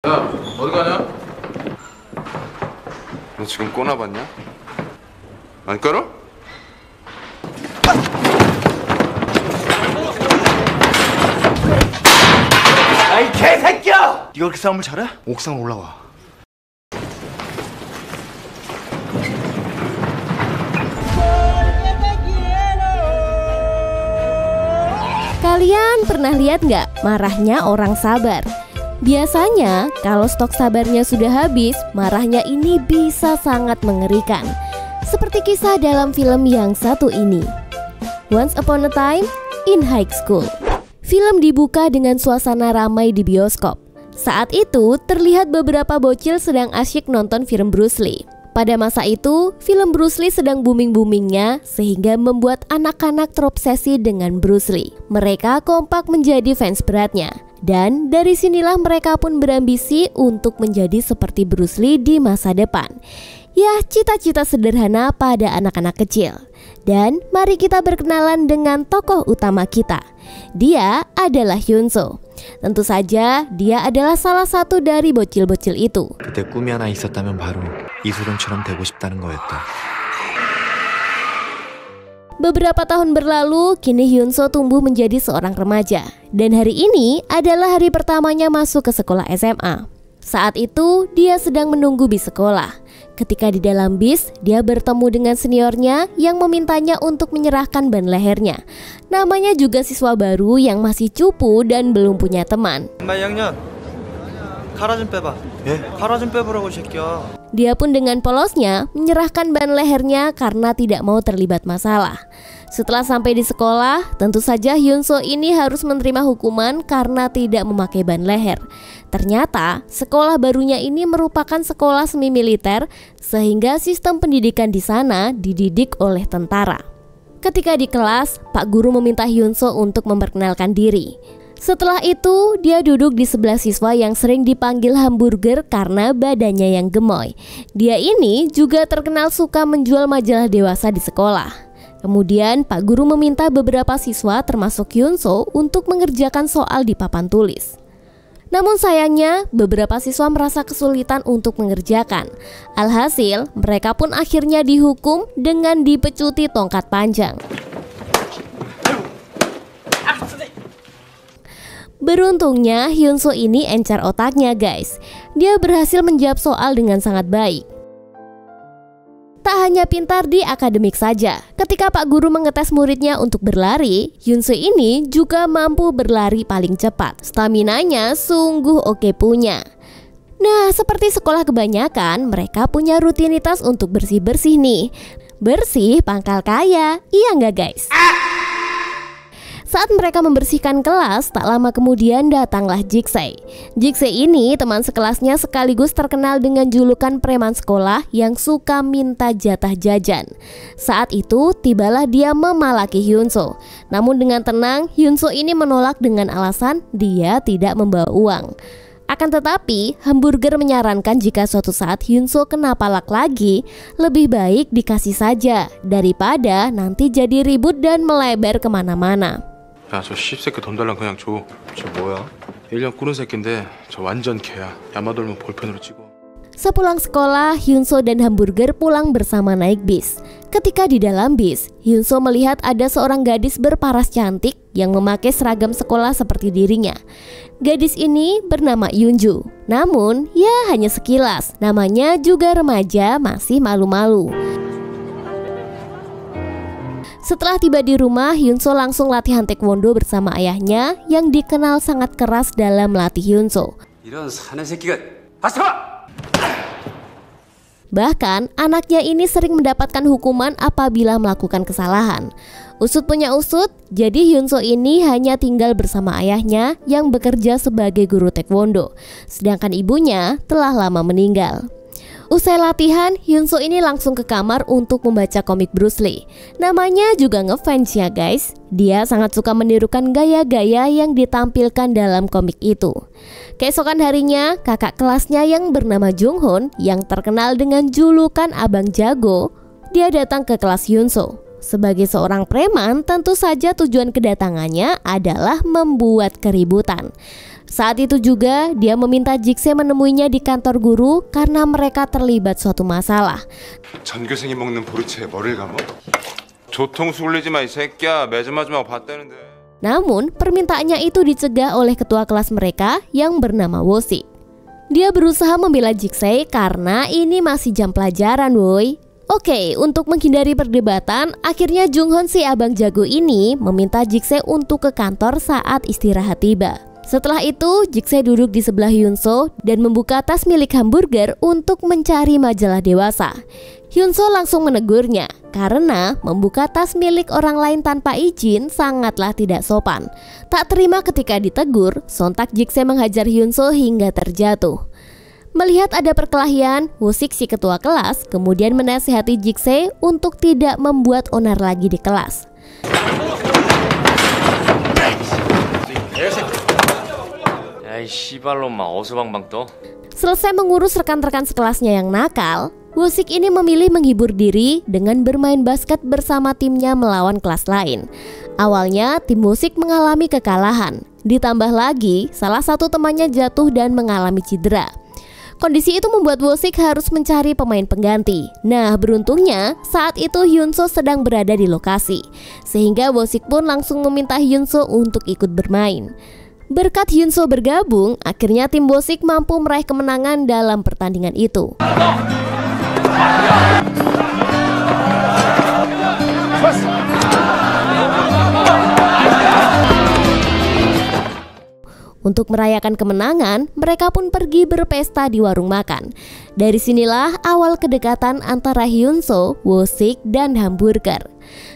야, 어디 가냐? 너 지금 꼬나봤냐? 안 깔아? 아이 개새끼야! 네가 그렇게 싸움을 잘해? 옥상 올라와. Kalian pernah lihat nggak marahnya orang sabar? Biasanya kalau stok sabarnya sudah habis, marahnya ini bisa sangat mengerikan. Seperti kisah dalam film yang satu ini, Once Upon a Time in High School. Film dibuka dengan suasana ramai di bioskop. Saat itu terlihat beberapa bocil sedang asyik nonton film Bruce Lee. Pada masa itu, film Bruce Lee sedang booming-boomingnya sehingga membuat anak-anak terobsesi dengan Bruce Lee. Mereka kompak menjadi fans beratnya. Dan dari sinilah mereka pun berambisi untuk menjadi seperti Bruce Lee di masa depan. Ya, cita-cita sederhana pada anak-anak kecil. Dan mari kita berkenalan dengan tokoh utama kita. Dia adalah Hyunso. Tentu saja dia adalah salah satu dari bocil-bocil itu. 그때 꿈이 하나 있었다면 바로 이소룡처럼 되고 싶다는 거였다. Beberapa tahun berlalu, kini Hyunso tumbuh menjadi seorang remaja. Dan hari ini adalah hari pertamanya masuk ke sekolah SMA. Saat itu, dia sedang menunggu bis sekolah. Ketika di dalam bis, dia bertemu dengan seniornya yang memintanya untuk menyerahkan ban lehernya. Namanya juga siswa baru yang masih cupu dan belum punya teman. 카라 좀 빼봐. 예? 카라 좀 빼보라고 새끼야. Dia pun dengan polosnya menyerahkan ban lehernya karena tidak mau terlibat masalah. Setelah sampai di sekolah, tentu saja Hyunso ini harus menerima hukuman karena tidak memakai ban leher. Ternyata sekolah barunya ini merupakan sekolah semi militer sehingga sistem pendidikan di sana dididik oleh tentara. Ketika di kelas, Pak Guru meminta Hyunso untuk memperkenalkan diri. Setelah itu, dia duduk di sebelah siswa yang sering dipanggil hamburger karena badannya yang gemoy. Dia ini juga terkenal suka menjual majalah dewasa di sekolah. Kemudian Pak Guru meminta beberapa siswa termasuk Hyunso untuk mengerjakan soal di papan tulis. Namun sayangnya, beberapa siswa merasa kesulitan untuk mengerjakan. Alhasil, mereka pun akhirnya dihukum dengan dipecuti tongkat panjang. Beruntungnya Hyunso ini encer otaknya guys. Dia berhasil menjawab soal dengan sangat baik. Tak hanya pintar di akademik saja. Ketika Pak Guru mengetes muridnya untuk berlari, Hyunso ini juga mampu berlari paling cepat. Staminanya sungguh oke punya. Nah, seperti sekolah kebanyakan, mereka punya rutinitas untuk bersih-bersih nih. Bersih pangkal kaya, iya nggak guys? Saat mereka membersihkan kelas, tak lama kemudian datanglah Jikse. Jikse ini teman sekelasnya sekaligus terkenal dengan julukan preman sekolah yang suka minta jatah jajan. Saat itu, tibalah dia memalaki Hyunso. Namun dengan tenang, Hyunso ini menolak dengan alasan dia tidak membawa uang. Akan tetapi, hamburger menyarankan jika suatu saat Hyunso kena palak lagi, lebih baik dikasih saja daripada nanti jadi ribut dan melebar kemana-mana. 야, 저 씹새끼 돈 달랑 그냥 줘. 저 뭐야? 1년 꾸는 새끼인데 저 완전 개야. 야마돌면 볼펜으로 찍어. Sepulang sekolah, Hyunso dan hamburger pulang bersama naik bis. Ketika di dalam bis, Hyunso melihat ada seorang gadis berparas cantik yang memakai seragam sekolah seperti dirinya. Gadis ini bernama Yunju. Namun, ya hanya sekilas. Namanya juga remaja, masih malu-malu. Setelah tiba di rumah, Hyunso langsung latihan taekwondo bersama ayahnya yang dikenal sangat keras dalam melatih Hyunso. Bahkan, anaknya ini sering mendapatkan hukuman apabila melakukan kesalahan. Usut punya usut, jadi Hyunso ini hanya tinggal bersama ayahnya yang bekerja sebagai guru taekwondo. Sedangkan ibunya telah lama meninggal. Usai latihan, Hyunso ini langsung ke kamar untuk membaca komik Bruce Lee. Namanya juga ngefans ya guys. Dia sangat suka menirukan gaya-gaya yang ditampilkan dalam komik itu. Keesokan harinya, kakak kelasnya yang bernama Junghoon yang terkenal dengan julukan Abang Jago, dia datang ke kelas Hyunso. Sebagai seorang preman, tentu saja tujuan kedatangannya adalah membuat keributan. Saat itu juga dia meminta Jikse menemuinya di kantor guru karena mereka terlibat suatu masalah. 전교생이 먹는 보르치에 뭐를 감어? 조통수 굴리지 마 이 새끼야. 매점 마지막 봤다는데. Namun, permintaannya itu dicegah oleh ketua kelas mereka yang bernama Wosik. Dia berusaha membela Jikse karena ini masih jam pelajaran, woi. Oke, untuk menghindari perdebatan, akhirnya Junghon si abang jago ini meminta Jikse untuk ke kantor saat istirahat tiba. Setelah itu, Jikse duduk di sebelah Hyunso dan membuka tas milik hamburger untuk mencari majalah dewasa. Hyunso langsung menegurnya karena membuka tas milik orang lain tanpa izin sangatlah tidak sopan. Tak terima ketika ditegur, sontak Jikse menghajar Hyunso hingga terjatuh. Melihat ada perkelahian, Wosik si ketua kelas kemudian menasihati Jikse untuk tidak membuat onar lagi di kelas. Selesai mengurus rekan-rekan sekelasnya yang nakal, Wosik ini memilih menghibur diri dengan bermain basket bersama timnya melawan kelas lain. Awalnya tim Wosik mengalami kekalahan, ditambah lagi salah satu temannya jatuh dan mengalami cedera. Kondisi itu membuat Wosik harus mencari pemain pengganti. Nah, beruntungnya saat itu Hyunso sedang berada di lokasi, sehingga Wosik pun langsung meminta Hyunso untuk ikut bermain. Berkat Hyunso bergabung, akhirnya tim Wosik mampu meraih kemenangan dalam pertandingan itu. Untuk merayakan kemenangan, mereka pun pergi berpesta di warung makan. Dari sinilah awal kedekatan antara Hyunso, Wosik, dan hamburger.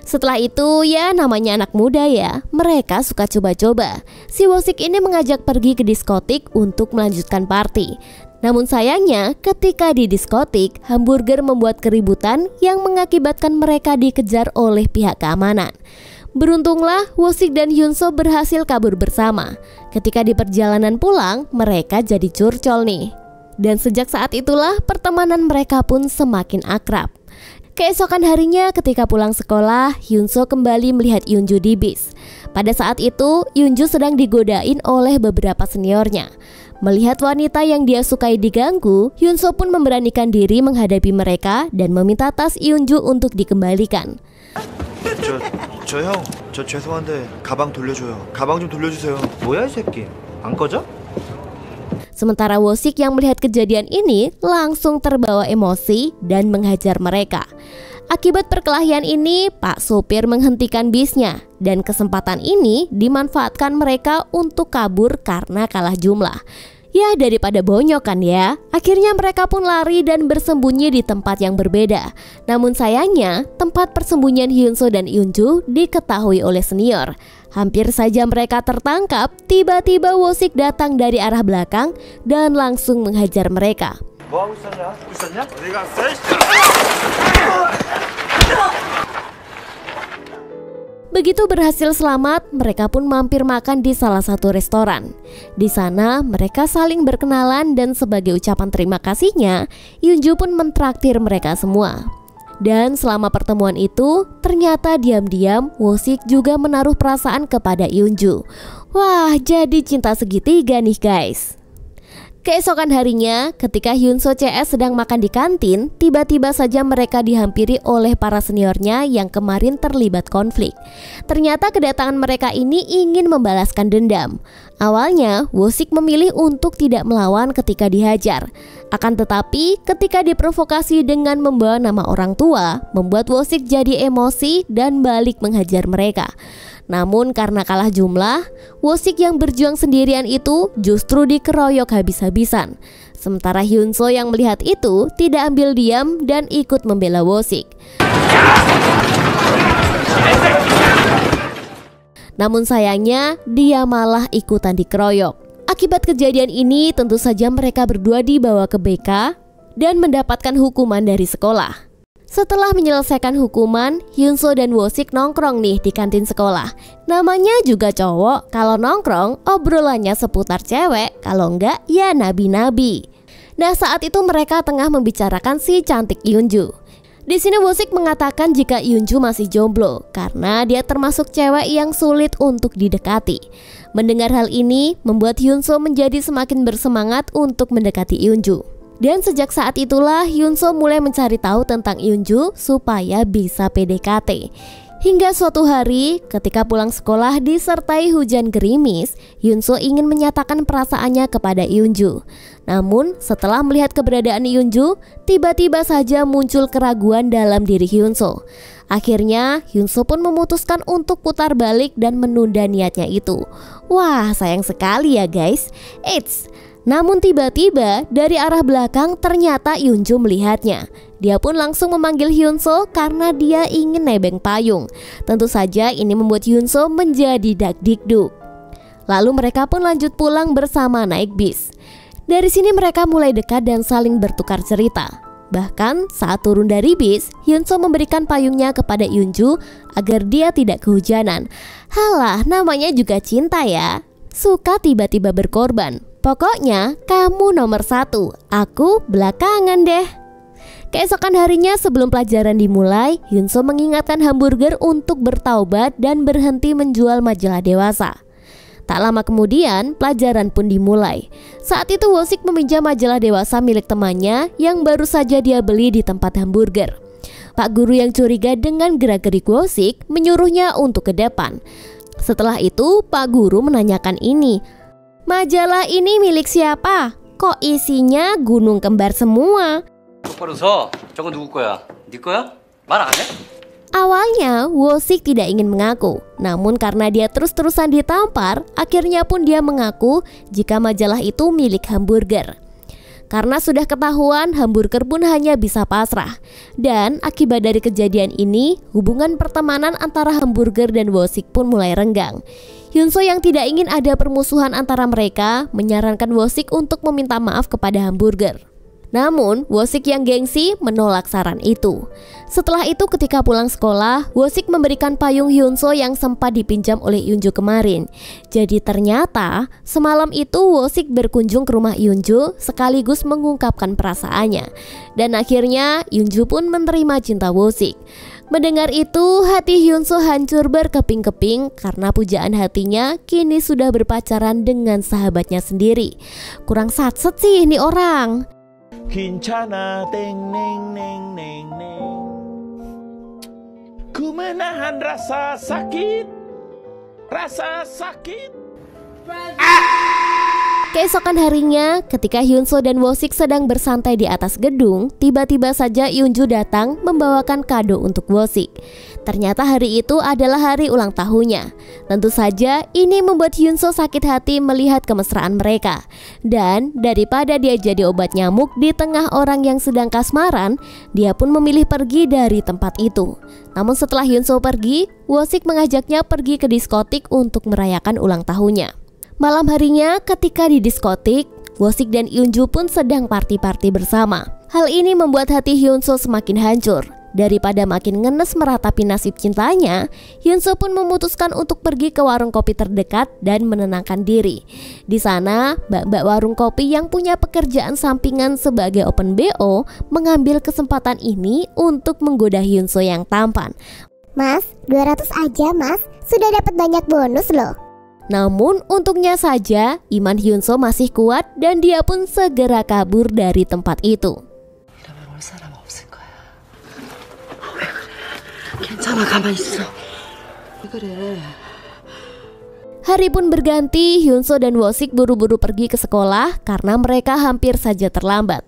Setelah itu, ya namanya anak muda ya, mereka suka coba-coba. Si Wosik ini mengajak pergi ke diskotik untuk melanjutkan party. Namun sayangnya, ketika di diskotik, hamburger membuat keributan yang mengakibatkan mereka dikejar oleh pihak keamanan. Beruntunglah Wosik dan Hyunso berhasil kabur bersama. Ketika di perjalanan pulang, mereka jadi curcol nih. Dan sejak saat itulah pertemanan mereka pun semakin akrab. Keesokan harinya ketika pulang sekolah, Hyunso kembali melihat Yunju di bis. Pada saat itu, Yunju sedang digodain oleh beberapa seniornya. Melihat wanita yang dia sukai diganggu, Hyunso pun memberanikan diri menghadapi mereka dan meminta tas Yunju untuk dikembalikan. 저 형, 저 죄송한데 가방 돌려줘요. 가방 좀 돌려주세요. 뭐야 이 새끼? 안 꺼져? Sementara Wosik yang melihat kejadian ini langsung terbawa emosi dan menghajar mereka. Akibat perkelahian ini, Pak sopir menghentikan bisnya dan kesempatan ini dimanfaatkan mereka untuk kabur karena kalah jumlah. Ya daripada bonyok kan ya. Akhirnya mereka pun lari dan bersembunyi di tempat yang berbeda. Namun sayangnya tempat persembunyian Hyunso dan Yunju diketahui oleh senior. Hampir saja mereka tertangkap, tiba-tiba Wosik datang dari arah belakang dan langsung menghajar mereka. 뭐하고 있었냐? 있었냐? 어디 갔어? Begitu berhasil selamat, mereka pun mampir makan di salah satu restoran. Di sana mereka saling berkenalan dan sebagai ucapan terima kasihnya, Yunju pun mentraktir mereka semua. Dan selama pertemuan itu, ternyata diam-diam Wosik juga menaruh perasaan kepada Yunju. Wah, jadi cinta segitiga nih guys. Keesokan harinya, ketika Hyunso CS sedang makan di kantin, tiba-tiba saja mereka dihampiri oleh para seniornya yang kemarin terlibat konflik. Ternyata kedatangan mereka ini ingin membalaskan dendam. Awalnya, Wosik memilih untuk tidak melawan ketika dihajar. Akan tetapi, ketika diprovokasi dengan membawa nama orang tua, membuat Wosik jadi emosi dan balik menghajar mereka. Namun karena kalah jumlah, Wosik yang berjuang sendirian itu justru dikeroyok habis-habisan. Sementara Hyunso yang melihat itu tidak ambil diam dan ikut membela Wosik. Namun sayangnya dia malah ikutan dikeroyok. Akibat kejadian ini tentu saja mereka berdua dibawa ke BK dan mendapatkan hukuman dari sekolah. Setelah menyelesaikan hukuman, Hyunso dan Wosik nongkrong nih di kantin sekolah. Namanya juga cowok, kalau nongkrong obrolannya seputar cewek, kalau enggak ya nabi-nabi. Nah saat itu mereka tengah membicarakan si cantik Yunju. Di sini Woo-sik mengatakan jika Yoonju masih jomblo karena dia termasuk cewek yang sulit untuk didekati. Mendengar hal ini membuat Hyunso menjadi semakin bersemangat untuk mendekati Yoonju. Dan sejak saat itulah Hyunso mulai mencari tahu tentang Yoonju supaya bisa PDKT. Hingga suatu hari ketika pulang sekolah disertai hujan gerimis, Hyunso ingin menyatakan perasaannya kepada Yoonju. Namun setelah melihat keberadaan Yoonju, tiba-tiba saja muncul keraguan dalam diri Hyunso. Akhirnya Hyunso pun memutuskan untuk putar balik dan menunda niatnya itu. Wah, sayang sekali ya guys. Namun tiba-tiba dari arah belakang ternyata Yoonju melihatnya. Dia pun langsung memanggil Hyunso karena dia ingin nebeng payung. Tentu saja ini membuat Hyunso menjadi dakdikduk. Lalu mereka pun lanjut pulang bersama naik bis. Dari sini mereka mulai dekat dan saling bertukar cerita. Bahkan saat turun dari bis, Hyunso memberikan payungnya kepada Yoonju agar dia tidak kehujanan. Halah, namanya juga cinta ya. Suka tiba-tiba berkorban. Pokoknya kamu nomor 1, aku belakangan deh. Keesokan harinya sebelum pelajaran dimulai, Hyunso mengingatkan hamburger untuk bertaubat dan berhenti menjual majalah dewasa. Tak lama kemudian, pelajaran pun dimulai. Saat itu Woo-sik meminjam majalah dewasa milik temannya yang baru saja dia beli di tempat hamburger. Pak guru yang curiga dengan gerak-gerik Woo-sik menyuruhnya untuk ke depan. Setelah itu, Pak guru menanyakan ini. Majalah ini milik siapa? Kok isinya gunung kembar semua? 똑바로 서. 저거 누구 거야? 네 거야? 말 안 해? Awalnya Woo-sik tidak ingin mengaku. Namun karena dia terus-terusan ditampar, akhirnya pun dia mengaku jika majalah itu milik hamburger. Karena sudah ketahuan, hamburger pun hanya bisa pasrah. Dan akibat dari kejadian ini, hubungan pertemanan antara hamburger dan Woo-sik pun mulai renggang. Hyunso yang tidak ingin ada permusuhan antara mereka menyarankan Woo-sik untuk meminta maaf kepada hamburger. Namun, Woo-sik yang gengsi menolak saran itu. Setelah itu ketika pulang sekolah, Woo-sik memberikan payung Hyunso yang sempat dipinjam oleh Yoonju kemarin. Jadi ternyata semalam itu Woo-sik berkunjung ke rumah Yoonju sekaligus mengungkapkan perasaannya. Dan akhirnya Yoonju pun menerima cinta Woo-sik. Mendengar itu, hati Hyunso hancur berkeping-keping karena pujaan hatinya kini sudah berpacaran dengan sahabatnya sendiri. Kurang satset sih ini orang. 괜찮아 땡땡땡땡땡 ku menahan rasa sakit. Keesokan harinya, ketika Hyunso dan Woo-sik sedang bersantai di atas gedung, tiba-tiba saja Yoonju datang membawakan kado untuk Woo-sik. Ternyata hari itu adalah hari ulang tahunnya. Tentu saja ini membuat Hyunso sakit hati melihat kemesraan mereka. Dan daripada dia jadi obat nyamuk di tengah orang yang sedang kasmaran, dia pun memilih pergi dari tempat itu. Namun setelah Hyunso pergi, Woo-sik mengajaknya pergi ke diskotik untuk merayakan ulang tahunnya. Malam harinya ketika di diskotik, Woo-sik dan Yoonju pun sedang party-party bersama. Hal ini membuat hati Hyunso semakin hancur. Daripada makin ngenes meratapi nasib cintanya, Hyunso pun memutuskan untuk pergi ke warung kopi terdekat dan menenangkan diri. Di sana, mbak-mbak warung kopi yang punya pekerjaan sampingan sebagai open BO mengambil kesempatan ini untuk menggoda Hyunso yang tampan. Mas, 200 aja mas, sudah dapat banyak bonus loh. Namun untungnya saja iman Hyunso masih kuat dan dia pun segera kabur dari tempat itu. Hari pun berganti, Hyunso dan Woo-sik buru-buru pergi ke sekolah karena mereka hampir saja terlambat.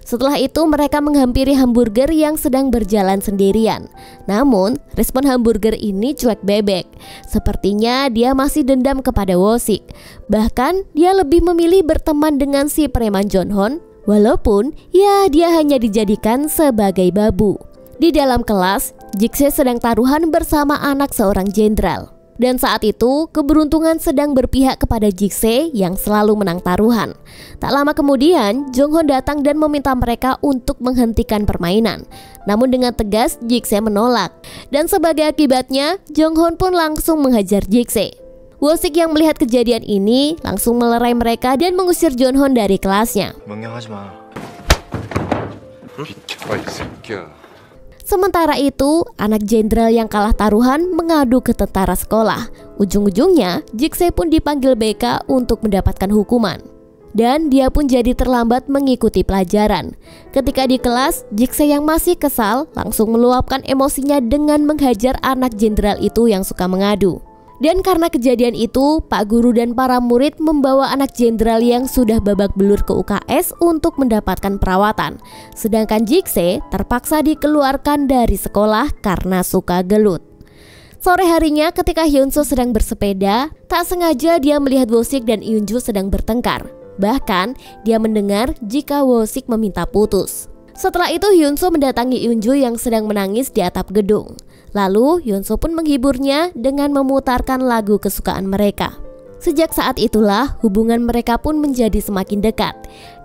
Setelah itu mereka menghampiri hamburger yang sedang berjalan sendirian. Namun respon hamburger ini cuek bebek. Sepertinya dia masih dendam kepada Woo-sik. Bahkan dia lebih memilih berteman dengan si preman Jonhon, walaupun ya dia hanya dijadikan sebagai babu. Di dalam kelas, Jikse sedang taruhan bersama anak seorang jenderal. Dan saat itu, keberuntungan sedang berpihak kepada Jikse yang selalu menang taruhan. Tak lama kemudian, Jonghon datang dan meminta mereka untuk menghentikan permainan. Namun dengan tegas, Jikse menolak. Dan sebagai akibatnya, Jonghon pun langsung menghajar Jikse. Woo-sik yang melihat kejadian ini langsung melerai mereka dan mengusir Jonghon dari kelasnya. 명령하지 마. 비켜봐 이 새끼야. Sementara itu, anak jenderal yang kalah taruhan mengadu ke tentara sekolah. Ujung-ujungnya, Jikse pun dipanggil BK untuk mendapatkan hukuman. Dan dia pun jadi terlambat mengikuti pelajaran. Ketika di kelas, Jikse yang masih kesal langsung meluapkan emosinya dengan menghajar anak jenderal itu yang suka mengadu. Dan karena kejadian itu, Pak Guru dan para murid membawa anak jenderal yang sudah babak belur ke UKS untuk mendapatkan perawatan. Sedangkan Jikse terpaksa dikeluarkan dari sekolah karena suka gelut. Sore harinya ketika Hyunso sedang bersepeda, tak sengaja dia melihat Wosik dan Eunju sedang bertengkar. Bahkan, dia mendengar jika Wosik meminta putus. Setelah itu Hyunso mendatangi Eunju yang sedang menangis di atap gedung. Lalu Hyunso pun menghiburnya dengan memutarkan lagu kesukaan mereka. Sejak saat itulah hubungan mereka pun menjadi semakin dekat.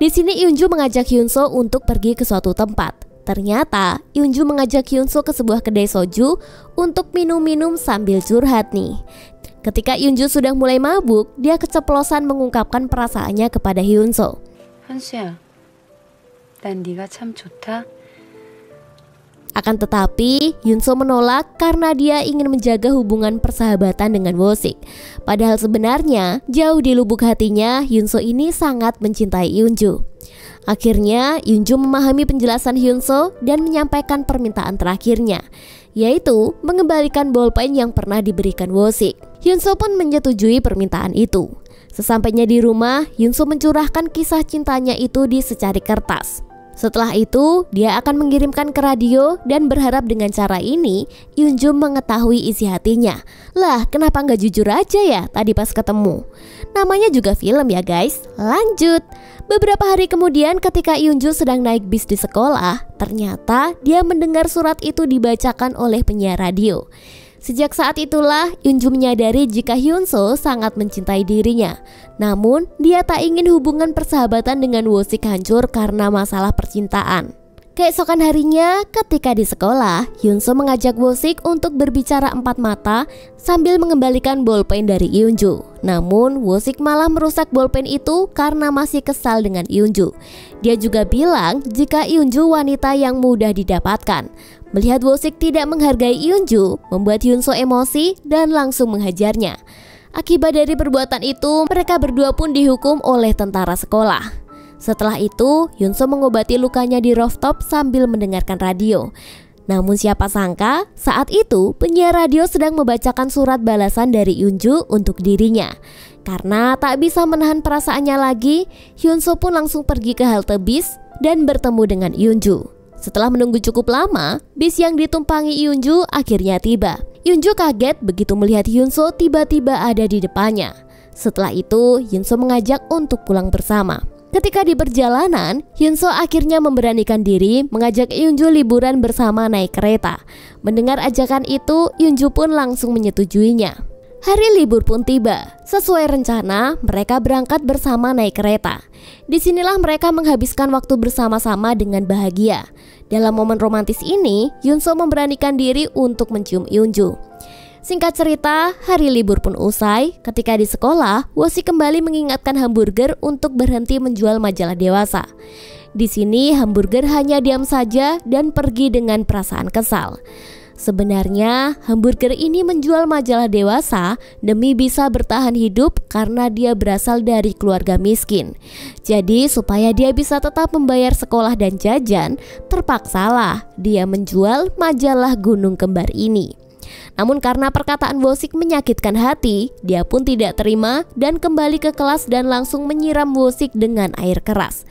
Di sini Eunju mengajak Hyunso untuk pergi ke suatu tempat. Ternyata Eunju mengajak Hyunso ke sebuah kedai soju untuk minum-minum sambil curhat nih. Ketika Eunju sudah mulai mabuk, dia keceplosan mengungkapkan perasaannya kepada Hyunso. 현수야, 난 네가 참 좋다. Akan tetapi, Hyunso menolak karena dia ingin menjaga hubungan persahabatan dengan Wosik. Padahal sebenarnya, jauh di lubuk hatinya, Hyunso ini sangat mencintai Eunju. Akhirnya, Eunju memahami penjelasan Hyunso dan menyampaikan permintaan terakhirnya, yaitu mengembalikan bolpen yang pernah diberikan Wosik. Hyunso pun menyetujui permintaan itu. Sesampainya di rumah, Hyunso mencurahkan kisah cintanya itu di secarik kertas. Setelah itu, dia akan mengirimkan ke radio dan berharap dengan cara ini, Eunju mengetahui isi hatinya. Lah, kenapa nggak jujur aja ya tadi pas ketemu? Namanya juga film ya guys. Lanjut. Beberapa hari kemudian ketika Eunju sedang naik bis di sekolah, ternyata dia mendengar surat itu dibacakan oleh penyiar radio. Sejak saat itulah Eunju menyadari jika Hyunso sangat mencintai dirinya. Namun dia tak ingin hubungan persahabatan dengan Wosik hancur karena masalah percintaan. Keesokan harinya ketika di sekolah, Hyunso mengajak Wosik untuk berbicara empat mata sambil mengembalikan bolpen dari Eunju. Namun Wosik malah merusak bolpen itu karena masih kesal dengan Eunju. Dia juga bilang jika Eunju wanita yang mudah didapatkan. Melihat Wosik tidak menghargai Eunju, membuat Hyunso emosi dan langsung menghajarnya. Akibat dari perbuatan itu, mereka berdua pun dihukum oleh tentara sekolah. Setelah itu, Hyunso mengobati lukanya di rooftop sambil mendengarkan radio. Namun siapa sangka, saat itu penyiar radio sedang membacakan surat balasan dari Eunju untuk dirinya. Karena tak bisa menahan perasaannya lagi, Hyunso pun langsung pergi ke halte bis dan bertemu dengan Eunju. Setelah menunggu cukup lama, bis yang ditumpangi Eunju akhirnya tiba. Eunju kaget begitu melihat Hyunso tiba-tiba ada di depannya. Setelah itu, Hyunso mengajak untuk pulang bersama. Ketika di perjalanan, Hyunso akhirnya memberanikan diri mengajak Eunju liburan bersama naik kereta. Mendengar ajakan itu, Eunju pun langsung menyetujuinya. Hari libur pun tiba. Sesuai rencana, mereka berangkat bersama naik kereta. Disinilah mereka menghabiskan waktu bersama-sama dengan bahagia. Dalam momen romantis ini, Hyunso memberanikan diri untuk mencium Eunju. Singkat cerita, hari libur pun usai. Ketika di sekolah, Wosik kembali mengingatkan Hamburger untuk berhenti menjual majalah dewasa. Di sini, Hamburger hanya diam saja dan pergi dengan perasaan kesal. Sebenarnya, Hamburger ini menjual majalah dewasa demi bisa bertahan hidup karena dia berasal dari keluarga miskin. Jadi, supaya dia bisa tetap membayar sekolah dan jajan, terpaksalah dia menjual majalah Gunung Kembar ini. Namun karena perkataan Wosik menyakitkan hati, dia pun tidak terima dan kembali ke kelas dan langsung menyiram Wosik dengan air keras.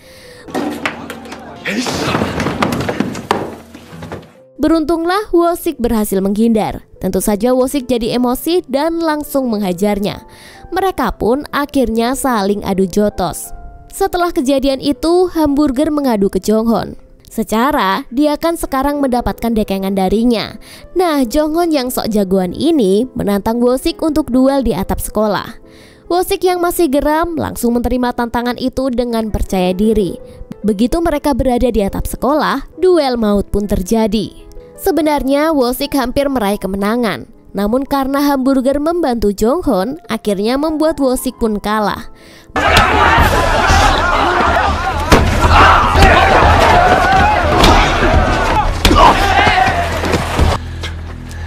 Beruntunglah Wosik berhasil menghindar. Tentu saja Wosik jadi emosi dan langsung menghajarnya. Mereka pun akhirnya saling adu jotos. Setelah kejadian itu, Hamburger mengadu ke Jonghon. Secara dia kan sekarang mendapatkan dekengan darinya. Nah, Jonghon yang sok jagoan ini menantang Wosik untuk duel di atap sekolah. Wosik yang masih geram langsung menerima tantangan itu dengan percaya diri. Begitu mereka berada di atap sekolah, duel maut pun terjadi. Sebenarnya Wosik hampir meraih kemenangan. Namun karena Hamburger membantu Jonghon, akhirnya membuat Wosik pun kalah.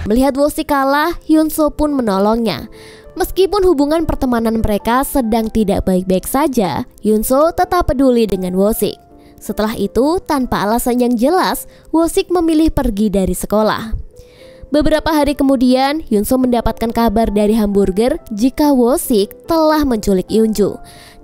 Melihat Wosik kalah, Hyunso pun menolongnya. Meskipun hubungan pertemanan mereka sedang tidak baik-baik saja, Hyunso tetap peduli dengan Wosik. Setelah itu, tanpa alasan yang jelas, Wosik memilih pergi dari sekolah. Beberapa hari kemudian, Hyunso mendapatkan kabar dari Hamburger jika Wosik telah menculik Yoonju.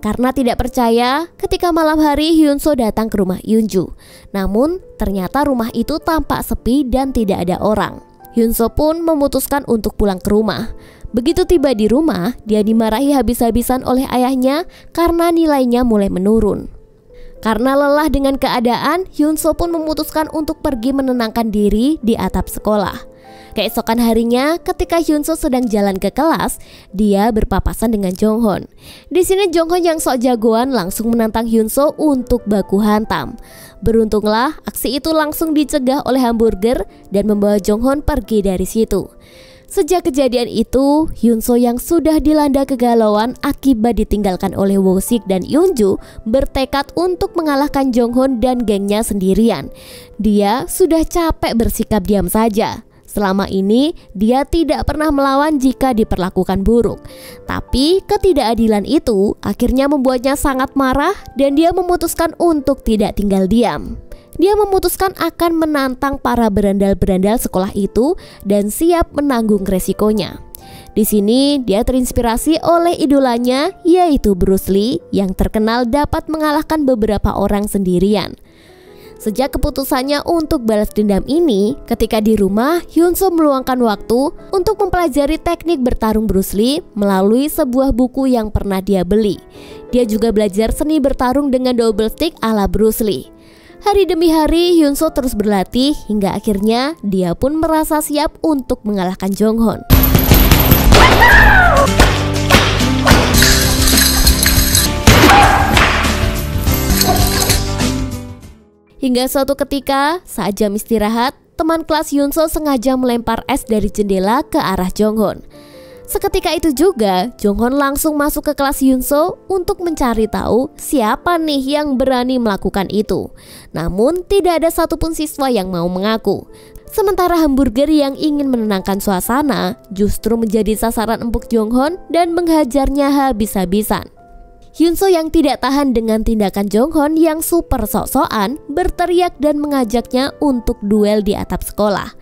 Karena tidak percaya, ketika malam hari Hyunso datang ke rumah Yoonju. Namun, ternyata rumah itu tampak sepi dan tidak ada orang. Hyunso pun memutuskan untuk pulang ke rumah. Begitu tiba di rumah, dia dimarahi habis-habisan oleh ayahnya karena nilainya mulai menurun. Karena lelah dengan keadaan, Hyunso pun memutuskan untuk pergi menenangkan diri di atap sekolah. Keesokan harinya, ketika Hyunso sedang jalan ke kelas, dia berpapasan dengan Jonghon. Di sini Jonghon yang sok jagoan langsung menantang Hyunso untuk baku hantam. Beruntunglah, aksi itu langsung dicegah oleh Hamburger dan membawa Jonghon pergi dari situ. Sejak kejadian itu, Hyunso yang sudah dilanda kegalauan akibat ditinggalkan oleh Wosik dan Yoonju bertekad untuk mengalahkan Jonghon dan gengnya sendirian. Dia sudah capek bersikap diam saja. Selama ini, dia tidak pernah melawan jika diperlakukan buruk. Tapi ketidakadilan itu akhirnya membuatnya sangat marah dan dia memutuskan untuk tidak tinggal diam. Dia memutuskan akan menantang para berandal-berandal sekolah itu dan siap menanggung resikonya. Di sini dia terinspirasi oleh idolanya yaitu Bruce Lee yang terkenal dapat mengalahkan beberapa orang sendirian. Sejak keputusannya untuk balas dendam ini, ketika di rumah, Hyunso meluangkan waktu untuk mempelajari teknik bertarung Bruce Lee melalui sebuah buku yang pernah dia beli. Dia juga belajar seni bertarung dengan double stick ala Bruce Lee. Hari demi hari, Hyunso terus berlatih hingga akhirnya dia pun merasa siap untuk mengalahkan Jonghon. Hingga suatu ketika, saat jam istirahat, teman kelas Hyunso sengaja melempar es dari jendela ke arah Jonghon. Seketika itu juga, Jonghon langsung masuk ke kelas Hyunso untuk mencari tahu siapa nih yang berani melakukan itu. Namun tidak ada satupun siswa yang mau mengaku. Sementara Hamburger yang ingin menenangkan suasana justru menjadi sasaran empuk Jonghon dan menghajarnya habis-habisan. Hyunso yang tidak tahan dengan tindakan Jonghon yang super sok-sokan berteriak dan mengajaknya untuk duel di atap sekolah.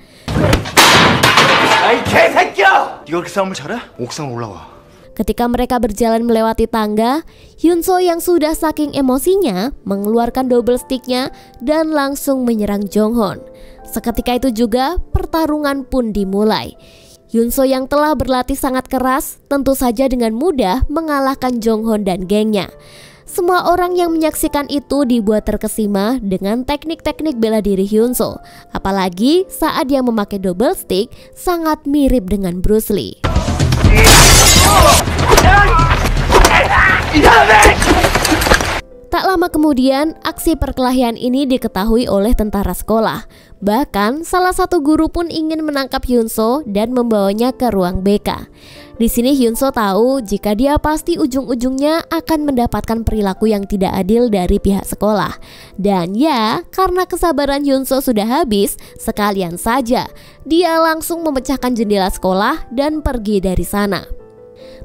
아이 개새끼야! 네가 그렇게 싸움을 잘해? 옥상 올라와. Ketika mereka berjalan melewati tangga, Hyunso yang sudah saking emosinya mengeluarkan double sticknya dan langsung menyerang Jonghon. Seketika itu juga pertarungan pun dimulai. Hyunso yang telah berlatih sangat keras tentu saja dengan mudah mengalahkan Jonghon dan gengnya. Semua orang yang menyaksikan itu dibuat terkesima dengan teknik-teknik bela diri Hyunso. Apalagi saat dia memakai double stick sangat mirip dengan Bruce Lee. Tak lama kemudian, aksi perkelahian ini diketahui oleh tentara sekolah. Bahkan, salah satu guru pun ingin menangkap Hyunso dan membawanya ke ruang BK. Di sini Hyunso tahu jika dia pasti ujung-ujungnya akan mendapatkan perilaku yang tidak adil dari pihak sekolah. Dan ya, karena kesabaran Hyunso sudah habis, sekalian saja dia langsung memecahkan jendela sekolah dan pergi dari sana.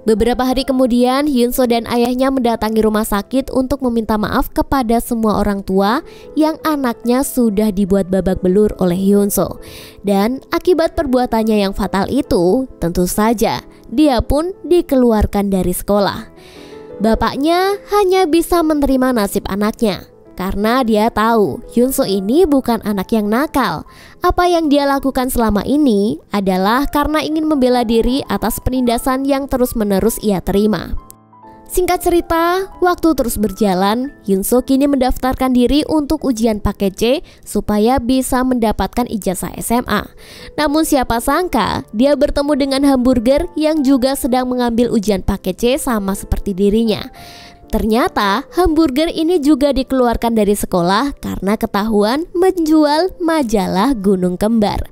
Beberapa hari kemudian, Hyunso dan ayahnya mendatangi rumah sakit untuk meminta maaf kepada semua orang tua yang anaknya sudah dibuat babak belur oleh Hyunso. Dan akibat perbuatannya yang fatal itu, tentu saja dia pun dikeluarkan dari sekolah. Bapaknya hanya bisa menerima nasib anaknya karena dia tahu Hyunso ini bukan anak yang nakal. Apa yang dia lakukan selama ini adalah karena ingin membela diri atas penindasan yang terus-menerus ia terima. Singkat cerita, waktu terus berjalan, Hyunso kini mendaftarkan diri untuk ujian paket C supaya bisa mendapatkan ijazah SMA. Namun siapa sangka, dia bertemu dengan Hamburger yang juga sedang mengambil ujian paket C sama seperti dirinya. Ternyata Hamburger ini juga dikeluarkan dari sekolah karena ketahuan menjual majalah Gunung Kembar.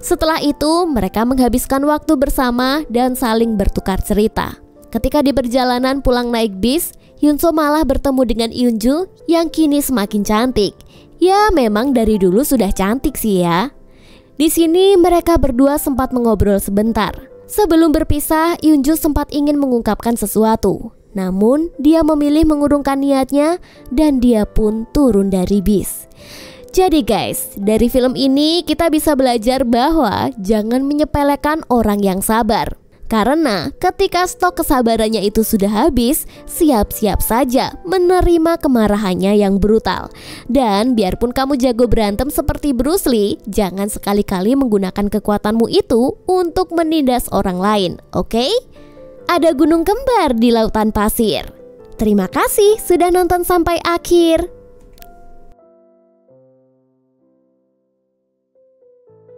Setelah itu mereka menghabiskan waktu bersama dan saling bertukar cerita. Ketika di perjalanan pulang naik bis, Hyunso malah bertemu dengan Yoonju yang kini semakin cantik. Ya memang dari dulu sudah cantik sih ya. Di sini mereka berdua sempat mengobrol sebentar. Sebelum berpisah, Yunju sempat ingin mengungkapkan sesuatu. Namun dia memilih mengurungkan niatnya dan dia pun turun dari bis. Jadi guys, dari film ini kita bisa belajar bahwa jangan menyepelekan orang yang sabar. Karena ketika stok kesabarannya itu sudah habis, siap-siap saja menerima kemarahannya yang brutal. Dan biarpun kamu jago berantem seperti Bruce Lee, jangan sekali-kali menggunakan kekuatanmu itu untuk menindas orang lain, oke? Ada gunung kembar di lautan pasir. Terima kasih sudah nonton sampai akhir.